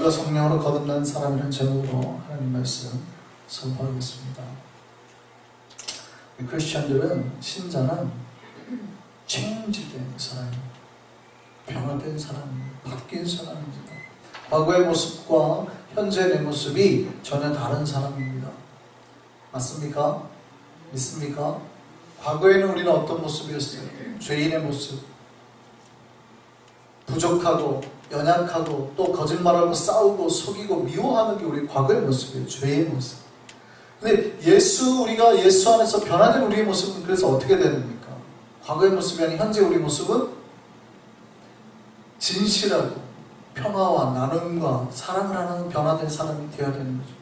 물과 성령으로 거듭난 사람이라는 제목으로 하나님 말씀 선포하겠습니다. 크리스천들은, 신자는 체인지된 사람입니다. 변화된 사람입니다. 바뀐 사람입니다. 과거의 모습과 현재의 내 모습이 전혀 다른 사람입니다. 맞습니까? 믿습니까? 과거에는 우리는 어떤 모습이었어요? 죄인의 모습, 부족하고 연약하고 또 거짓말하고 싸우고 속이고 미워하는 게 우리 과거의 모습이에요. 죄의 모습. 근데 우리가 예수 안에서 변화된 우리의 모습은 그래서 어떻게 되됩니까? 과거의 모습이 아닌 현재 우리 모습은 진실하고 평화와 나눔과 사랑을 하는 변화된 사람이 되어야 되는 거죠.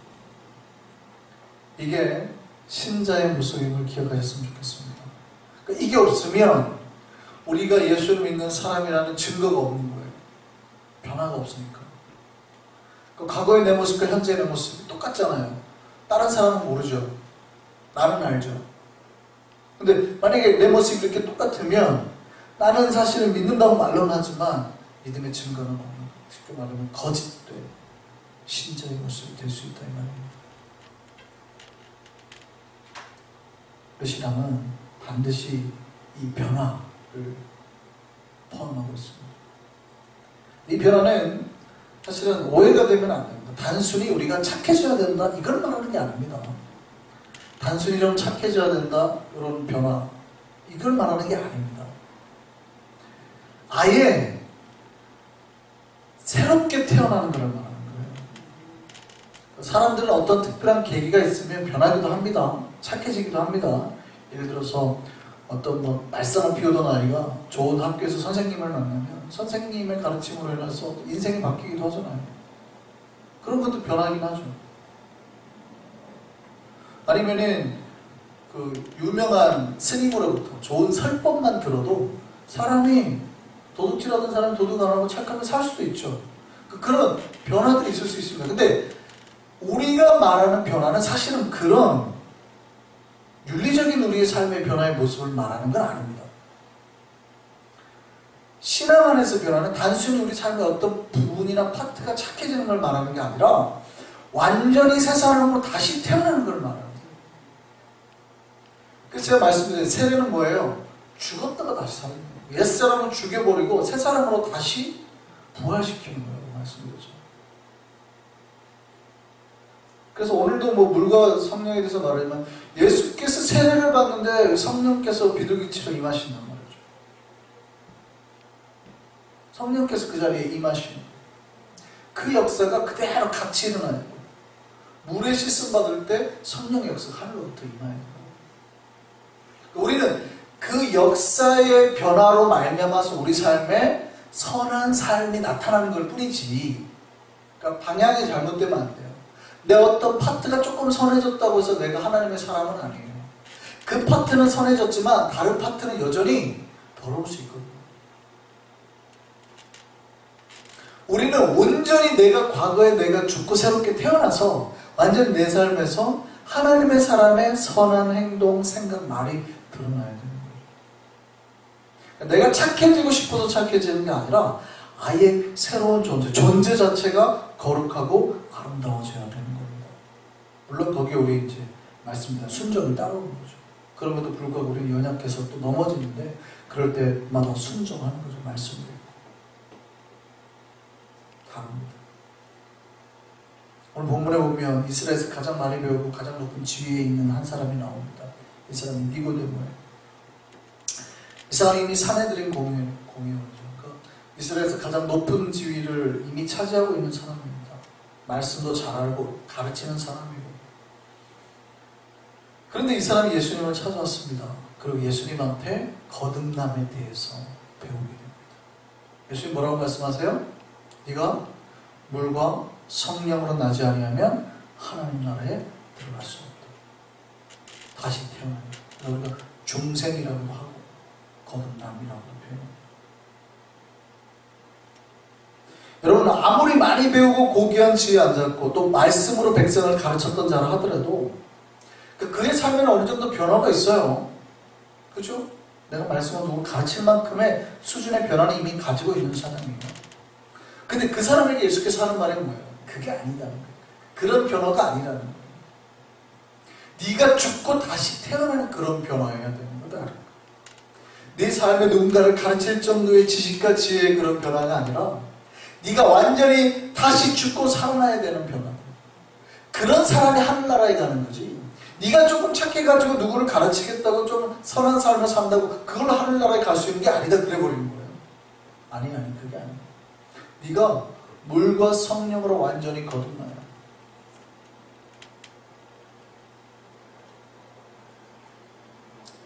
이게 신자의 모습임을 기억하셨으면 좋겠습니다. 그러니까 이게 없으면 우리가 예수를 믿는 사람이라는 증거가 없는 거예요. 변화가 없으니까. 과거의 내 모습과 현재의 내 모습이 똑같잖아요. 다른 사람은 모르죠. 나는 알죠. 근데 만약에 내 모습이 이렇게 똑같으면 나는 사실은 믿는다고 말로는 하지만 믿음의 증거는 없는 거예요. 쉽게 말하면 거짓된 신자의 모습이 될 수 있다 이 말입니다. 신앙은 반드시 이 변화를 포함하고 있습니다. 이 변화는 사실은 오해가 되면 안 됩니다. 단순히 우리가 착해져야 된다 이걸 말하는 게 아닙니다. 단순히 좀 착해져야 된다 이런 변화 이걸 말하는 게 아닙니다. 아예 새롭게 태어나는 걸 말하는 거예요. 사람들은 어떤 특별한 계기가 있으면 변하기도 합니다. 착해지기도 합니다. 예를 들어서 어떤 말썽을 피우던 아이가 좋은 학교에서 선생님을 만나면 선생님의 가르침으로 인해서 인생이 바뀌기도 하잖아요. 그런 것도 변하긴 하죠. 아니면은 그 유명한 스님으로부터 좋은 설법만 들어도 사람이 도둑질하던 사람이 도둑 안 하고 착하게 살 수도 있죠. 그런 변화들이 있을 수 있습니다. 근데 우리가 말하는 변화는 사실은 그런 윤리적인 우리의 삶의 변화의 모습을 말하는 건 아닙니다. 신앙 안에서 변화는 단순히 우리 삶의 어떤 부분이나 파트가 착해지는 걸 말하는 게 아니라 완전히 새 사람으로 다시 태어나는 걸 말하는 거예요. 그래서 제가 말씀드린 세례는 뭐예요? 죽었다가 다시 사는 거예요. 옛사람은 죽여버리고 새 사람으로 다시 부활시키는 거예요. 말씀드렸죠. 그래서 오늘도 물과 성령에 대해서 말하지만 예수께서 세례를 받는데 성령께서 비둘기치러 임하신단 말이죠. 성령께서 그 자리에 임하시는 그 역사가 그대로 같이 일어나요. 물에 씻음 받을 때 성령의 역사가 하늘로부터 임하여요. 우리는 그 역사의 변화로 말미암아서 우리 삶에 선한 삶이 나타나는 걸 뿐이지, 그러니까 방향이 잘못되면 안 돼요. 내 어떤 파트가 조금 선해졌다고 해서 내가 하나님의 사람은 아니에요. 그 파트는 선해졌지만 다른 파트는 여전히 더러울 수 있거든요. 우리는 온전히 내가 과거에 내가 죽고 새롭게 태어나서 완전히 내 삶에서 하나님의 사람의 선한 행동, 생각, 말이 드러나야 되는 거예요. 내가 착해지고 싶어서 착해지는 게 아니라 아예 새로운 존재 자체가 거룩하고 아름다워져야 되는 겁니다. 물론 거기에 우리 이제 말씀드린 순종이 따르는 거죠. 그럼에도 불구하고 우리는 연약해서 또 넘어지는데 그럴 때마다 순종하는 거죠. 말씀을 다릅니다. 오늘 본문에 보면 이스라엘에서 가장 많이 배우고 가장 높은 지위에 있는 한 사람이 나옵니다. 이 사람이 니고데모예요. 이 사람이 이미 사내들인 공예원이죠. 그러니까 이스라엘에서 가장 높은 지위를 이미 차지하고 있는 사람입니다. 말씀도 잘 알고 가르치는 사람이고. 그런데 이 사람이 예수님을 찾아왔습니다. 그리고 예수님한테 거듭남에 대해서 배우게 됩니다. 예수님 뭐라고 말씀하세요? 네가 물과 성령으로 나지 아니하면 하나님 나라에 들어갈 수 없다. 다시 태어나는 거예요. 그러니까 중생이라고도 하고 거듭남이라고도 표현합니다. 여러분 아무리 많이 배우고 고귀한 지위에 앉았고 또 말씀으로 백성을 가르쳤던 자라 하더라도 그의 삶에는 어느 정도 변화가 있어요. 그렇죠? 내가 말씀을 누구 가르칠 만큼의 수준의 변화는 이미 가지고 있는 사람이에요. 근데 그 사람에게 예수께서 하는 말이 뭐예요? 그게 아니다는 거예요. 그런 변화가 아니라는 거예요. 네가 죽고 다시 태어나는 그런 변화여야 되는 거다. 내 삶에 누군가를 가르칠 정도의 지식과 지혜의 그런 변화가 아니라 네가 완전히 다시 죽고 살아나야 되는 변화. 그런 사람이 하늘나라에 가는 거지. 네가 조금 착해가지고 누구를 가르치겠다고 좀 선한 삶을 산다고 그걸로 하늘나라에 갈 수 있는 게 아니다 그래 버리는 거예요. 아니 그게 아니야. 네가 물과 성령으로 완전히 거듭나야.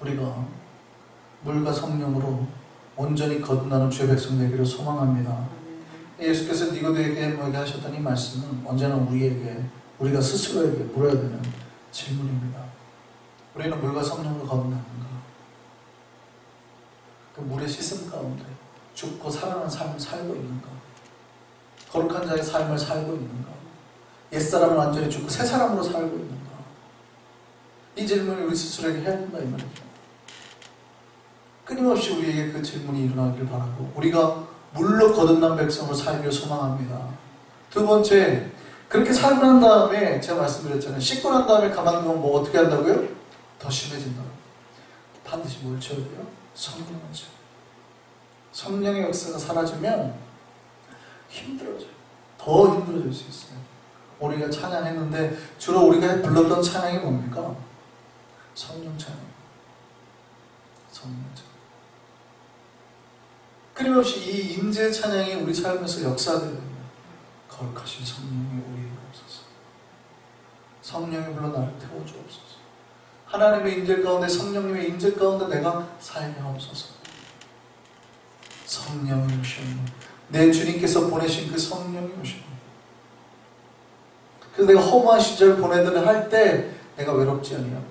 우리가 물과 성령으로 온전히 거듭나는 주의 백성 되기를 소망합니다. 예수께서 니고데에게 뭐게 하셨던 이 말씀은 언제나 우리가 스스로에게 물어야 되는 질문입니다. 우리는 물과 성령으로 거듭나는가? 그 물의 씻음 가운데 죽고 살아나는 삶을 살고 있는가? 거룩한 자의 삶을 살고 있는가? 옛사람은 완전히 죽고 새 사람으로 살고 있는가? 이 질문을 우리 스스로에게 해야 된다 이 말이죠. 끊임없이 우리에게 그 질문이 일어나길 바라고 우리가 물로 거듭난 백성으로 살기를 소망합니다. 두 번째, 그렇게 살고 난 다음에 제가 말씀드렸잖아요. 씻고 난 다음에 가만히 보면 뭐 어떻게 한다고요? 더 심해진다. 반드시 뭘 채워야 돼요? 성령을 채워야 돼요. 성령의 역사가 사라지면 힘들어져요. 더 힘들어질 수 있어요. 우리가 찬양했는데 주로 우리가 불렀던 찬양이 뭡니까? 성령 찬양. 성령 찬양. 끊임없이 이 임재 찬양이 우리 삶에서 역사되는 거룩하신 성령이 우리에게 없어서 성령이 불러 나를 태워주옵소서. 하나님의 임재 가운데 성령님의 임재 가운데 내가 살게 하옵소서. 성령이 오시옵니 내 주님께서 보내신 그 성령이 오시옵니 그래서 내가 허무한 시절 보내들을 할 때 내가 외롭지 아니하고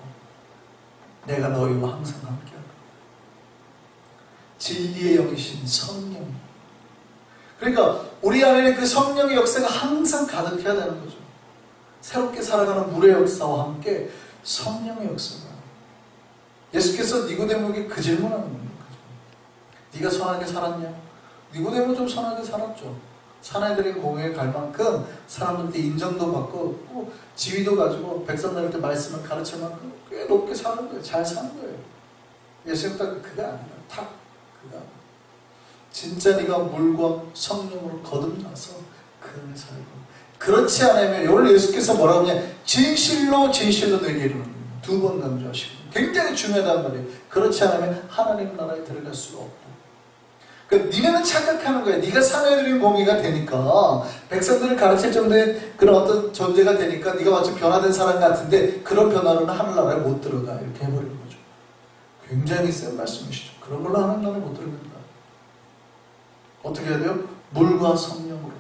내가 너희와 항상 함께하고 진리의 영이신 성령. 그러니까 우리 안에 그 성령의 역사가 항상 가득해야 되는 거죠. 새롭게 살아가는 물의 역사와 함께 성령의 역사가. 예수께서 니고데모에게 그 질문하는 겁니다. 네가 선하게 살았냐? 니고데모 좀 선하게 살았죠. 사내들인 공회에 갈 만큼 사람들한테 인정도 받고 또 지위도 가지고 백성들한테 말씀을 가르칠 만큼 꽤 높게 사는 거예요. 잘 사는 거예요. 예수님 딱 그가 아니에요. 탁 그가 진짜 네가 물과 성령으로 거듭나서 그 안에 살고 그렇지 않으면 오늘 예수께서 뭐라고 하냐 진실로 너에게 이르노니 두 번 강조하시고 굉장히 중요하단 말이에요. 그렇지 않으면 하나님 나라에 들어갈 수가 없다. 그러니까 니네는 착각하는 거야. 네가 사내들인 공의가 되니까 백성들을 가르칠 정도의 그런 어떤 존재가 되니까 네가 마치 변화된 사람 같은데 그런 변화로는 하늘나라에 못 들어가 이렇게 해버리는 거죠. 굉장히 센 말씀이시죠. 그런 걸로 하늘나라에 못 들어간다. 어떻게 해야 돼요? 물과 성령으로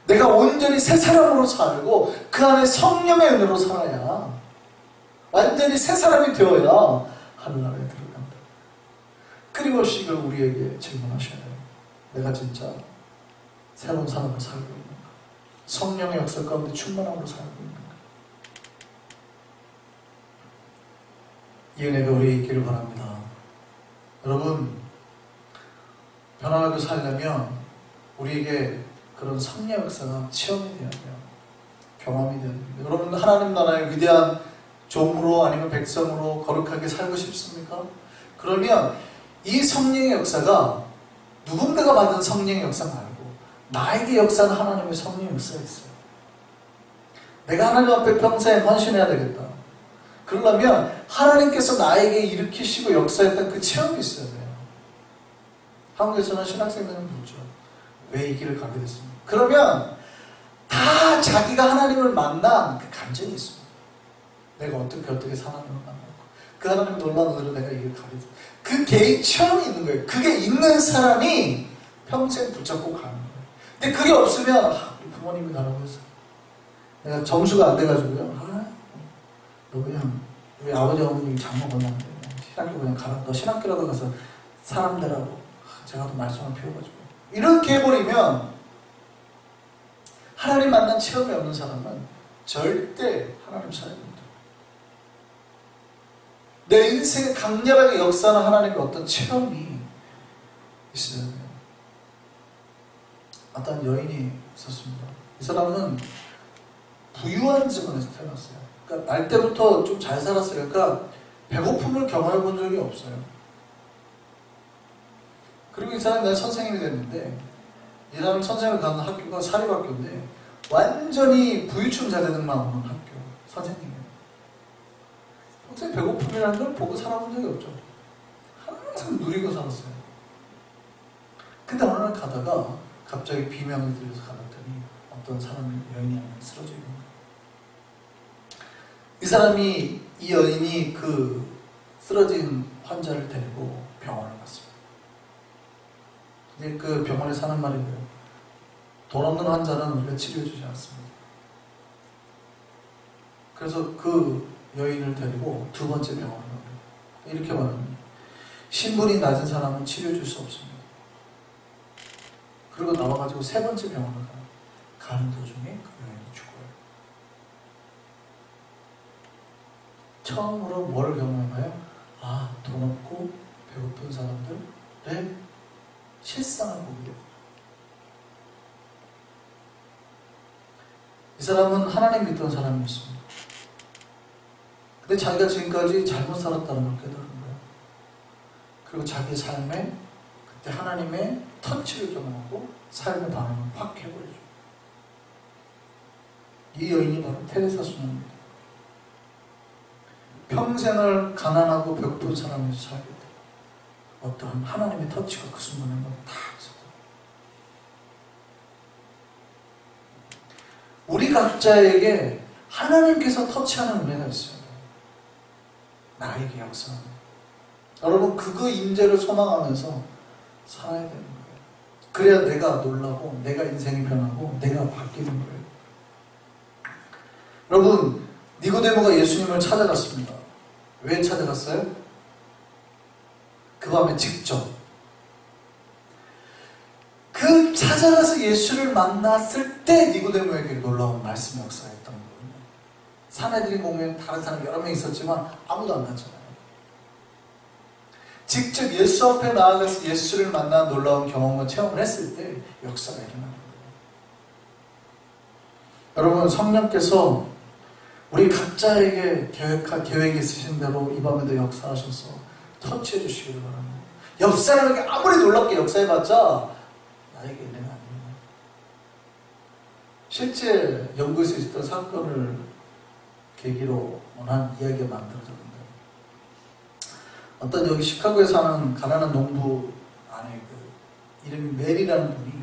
내가 온전히 새 사람으로 살고 그 안에 성령의 은혜로 살아야 완전히 새 사람이 되어야 하늘나라에 들어간다. 끊임없이 이걸 우리에게 질문하셔야 돼요. 내가 진짜 새로운 삶을 살고 있는가? 성령의 역사 가운데 충만함으로 살고 있는가? 이 은혜가 우리에게 있기를 바랍니다. 여러분, 변화하고 살려면 우리에게 그런 성령 역사가 체험이 되어야 돼요. 경험이 되어야 됩니다. 여러분, 하나님 나라의 위대한 종으로 아니면 백성으로 거룩하게 살고 싶습니까? 그러면 이 성령의 역사가 누군가가 받은 성령의 역사 말고 나에게 역사는 하나님의 성령의 역사가 있어요. 내가 하나님 앞에 평생 헌신해야 되겠다. 그러려면 하나님께서 나에게 일으키시고 역사했던 그 체험이 있어야 돼요. 한국에서는 신학생들은 묻죠. 왜 이 길을 가게 됐습니까? 그러면 다 자기가 하나님을 만난 그 감정이 있습니다. 내가 어떻게 하나님을 만났고 그 하나님의 놀라운 은혜로 내가 이 길을 가게 됐습니다. 그 개인 체험이 있는 거예요. 그게 있는 사람이 평생 붙잡고 가는 거예요. 근데 그게 없으면 우리 부모님이 가라고 했어요. 내가 점수가 안 돼가지고요. 너 그냥 우리 아버지 어머니 장모 건너는데 신학교 그냥 가라. 너 신학교라도 가서 사람들하고 제가 또 말씀을 피워가지고 이렇게 해버리면 하나님 만난 체험이 없는 사람은 절대 하나님 사랑이 못해요. 내 인생에 강렬하게 역사하는 하나님의 어떤 체험이 있어야 돼요. 어떤 여인이 있었습니다. 이 사람은 부유한 집안에서 태어났어요. 그러니까 날 때부터 좀 잘 살았어요. 그러니까 배고픔을 경험해 본 적이 없어요. 그리고 이 사람이 내가 선생님이 됐는데, 이 사람이 선생님을 가는 학교가 사립학교인데 완전히 부유층 자제들만 오는 학교 선생님이에요. 평소에 배고픔이라는 걸 보고 살아본 적이 없죠. 항상 누리고 살았어요. 근데 어느 날 가다가 갑자기 비명이 들려서 가봤더니 어떤 사람이, 여인이 한 명 쓰러져 있는 거예요. 이 사람이, 이 여인이 그 쓰러진 환자를 데리고 병원을 갔습니다. 근데 그 병원에 사는 말이 뭐예요? 돈 없는 환자는 우리가 치료해주지 않습니다. 그래서 그 여인을 데리고 두 번째 병원을 갑니다. 이렇게 말합니다. 신분이 낮은 사람은 치료해줄 수 없습니다. 그리고 나와가지고 세 번째 병원을 가요. 가는 도중에 그 여인이 죽어요. 처음으로 뭘 경험해봐요? 아, 돈 없고 배고픈 사람들의 실상을 보게 됩니다. 이 사람은 하나님 믿던 사람이었습니다. 근데 자기가 지금까지 잘못 살았다는 걸 깨달은 거예요. 그리고 자기 삶에 그때 하나님의 터치를 경험하고 삶의 반응을 확 해버리죠. 이 여인이 바로 테레사 수녀입니다. 평생을 가난하고 배고픈 사람에서 살게 돼요. 어떠한 하나님의 터치가 그 순간에 다 있었다. 우리 각자에게 하나님께서 터치하는 은혜가 있어요. 나에게 역사하는. 여러분, 그 임재를 소망하면서 살아야 되는 거예요. 그래야 내가 놀라고 내가 인생이 변하고 내가 바뀌는 거예요. 여러분, 니고데모가 예수님을 찾아갔습니다. 왜 찾아갔어요? 그 밤에 직접 그 찾아가서 예수를 만났을 때 니고데모에게 놀라운 말씀의 역사였던 거거든요. 사내들인 공연에 다른 사람 여러 명 있었지만 아무도 안 갔잖아요. 직접 예수 앞에 나아가서 예수를 만나 놀라운 경험과 체험을 했을 때 역사가 일어나는 거예요. 여러분, 성령께서 우리 각자에게 계획이 있으신 대로 이 밤에도 역사하셔서 터치해 주시기를 바랍니다. 옆 사람에게 아무리 놀랍게 역사해봤자 나에게 은혜가 아닙니다. 실제 영국에서 있었던 사건을 계기로 한 이야기가 만들어졌는데, 어떤 여기 시카고에 사는 가난한 농부 아내 그 이름이 메리라는 분이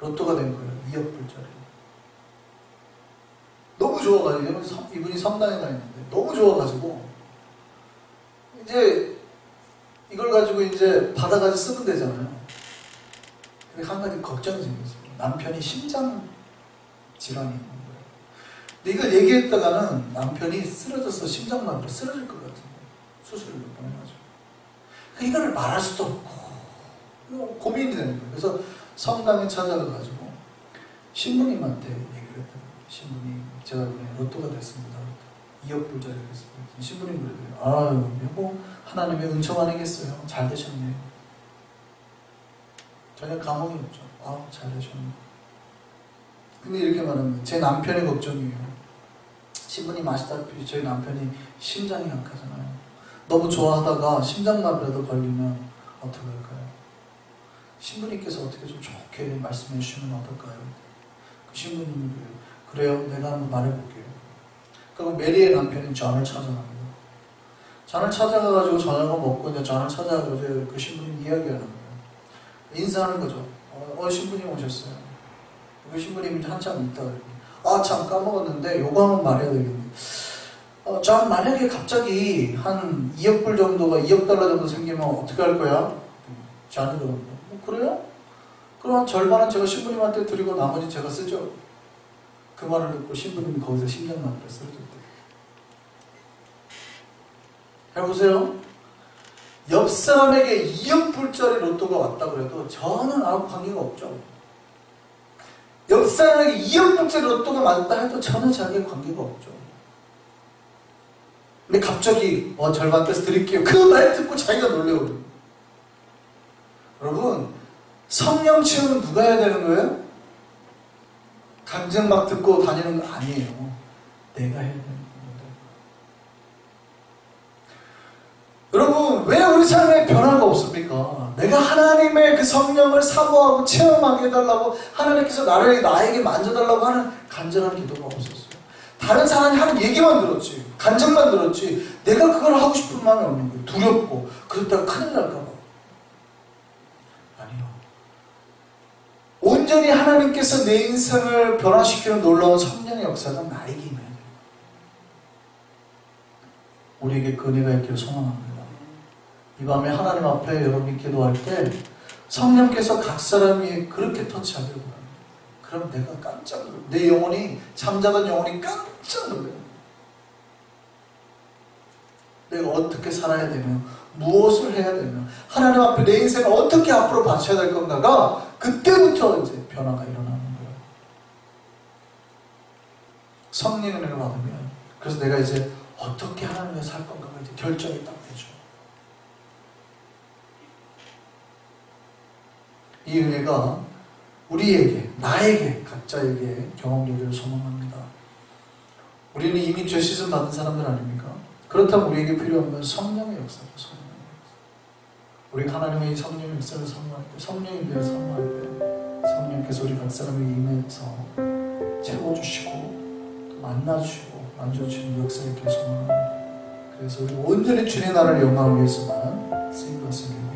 로또가 된 거예요. 2억 불짜리. 너무 좋아가지고, 이분이 성당에 가 있는데 너무 좋아가지고 이제 이걸 가지고 이제 받아가지고 쓰면 되잖아요. 근데 한 가지 걱정이 생겼어요. 남편이 심장 질환이 있는 거예요. 근데 이걸 얘기했다가는 남편이 쓰러져서 심장마비로 쓰러질 것 같은 거예요. 수술을 몇 번 해가지고. 이걸 말할 수도 없고 고민이 되는 거예요. 그래서 성당에 찾아가가지고 신부님한테 얘기를 했더니, 신부님, 제가 이번에 로또가 됐습니다. 2억 불짜리 됐습니다. 신부님 그러더니, 아유, 이거 하나님의 은총 아니겠어요? 잘 되셨네요. 전혀 감흥이 없죠. 아, 잘 되셨네. 근데 이렇게 말합니다. 제 남편의 걱정이에요. 신부님 아시다시피 저희 남편이 심장이 약하잖아요. 너무 좋아하다가 심장마비라도 걸리면 어떻게 할까요? 신부님께서 어떻게 좀 좋게 말씀해 주시면 어떨까요? 그 신부님이 그래요? 내가 한번 말해볼게요. 그리고 메리의 남편인 존을 찾아갑니다. 존을 찾아가가지고 저녁을 먹고 이제 존을 찾아가가지고 그 신부님 이야기하는 거예요. 인사하는 거죠. 신부님 오셨어요. 그 신부님이 한참 있다가 아, 참 까먹었는데 요거 한번 말해야 되겠네. 존, 만약에 갑자기 한 2억 불 정도가 2억 달러 정도 생기면 어떻게 할 거야? 존이 그럽니다. 그래요? 그럼 절반은 제가 신부님한테 드리고 나머지 제가 쓰죠. 그 말을 듣고 신부님이 거기서 심장마비로 쓰러졌대요. 해보세요. 옆 사람에게 2억 불짜리 로또가 왔다고 해도 저는 아무 관계가 없죠. 옆 사람에게 2억 불짜리 로또가 맞다 해도 전혀 자기의 관계가 없죠. 근데 갑자기 절반 떼서 드릴게요. 그 말 듣고 자기가 놀래요. 여러분, 성령 체험은 누가 해야 되는 거예요? 간증 막 듣고 다니는 거 아니에요. 내가 해야 되는 겁니다. 여러분, 왜 우리 삶에 변화가 없습니까? 내가 하나님의 그 성령을 사모하고 체험하게 해달라고 하나님께서 나에게 만져달라고 하는 간절한 기도가 없었어요. 다른 사람이 하는 얘기만 들었지, 간증만 들었지, 내가 그걸 하고 싶은 마음이 없는 거예요. 두렵고, 그러다가 큰일 날까봐. 아니요. 온전히 하나님께서 내 인생을 변화시키는 놀라운 성령의 역사가 나에게 임해야 돼요. 우리에게 그 은혜가 있기를 소망합니다. 이 밤에 하나님 앞에 여러분이 기도할 때 성령께서 각 사람 위에 그렇게 터치하기를 바랍니다. 그럼 내가 깜짝 놀라요. 내 영혼이, 잠자던 영혼이 깜짝 놀라요. 내가 어떻게 살아야 되며, 무엇을 해야 되며, 하나님 앞에 내 인생을 어떻게 앞으로 바쳐야 될 건가가 그때부터 이제 변화가 일어나는 거예요. 성령의 은혜를 받으면, 그래서 내가 이제 어떻게 하나님과 살 건가가 이제 결정이 딱 되죠. 이 은혜가 우리에게, 나에게, 각자에게 경험되기를 소망합니다. 우리는 이미 죄 씻음 받은 사람들 아닙니까? 그렇다면 우리에게 필요한 건 성령의 역사죠. 성령의 역사. 우리가 하나님의 성령의 역사를 사모할 때, 성령에 대해 사모할 때 성령께서 우리 각 사람에게 임해서 채워주시고 또 만나주시고 만져주시는 역사에 계속 소망합니다. 그래서 우리 온전히 주의 나라를 영광하기 위해서만 쓰임 받습니다.